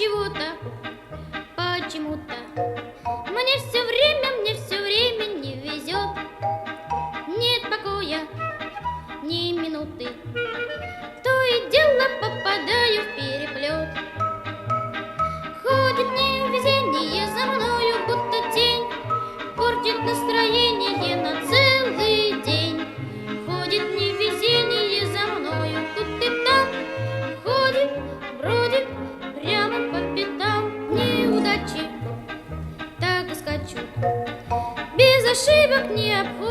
чего-то, почему-то мне все время не везет. Нет покоя ни минуты, то и дело попадаю в переплет. Ходит невезение за мною, будто тень, портит настроение на целый день. Ходит невезение за мною тут и там, ходит, бродит прямо по пятам. Неудачи так и скачут, без ошибок не обходят.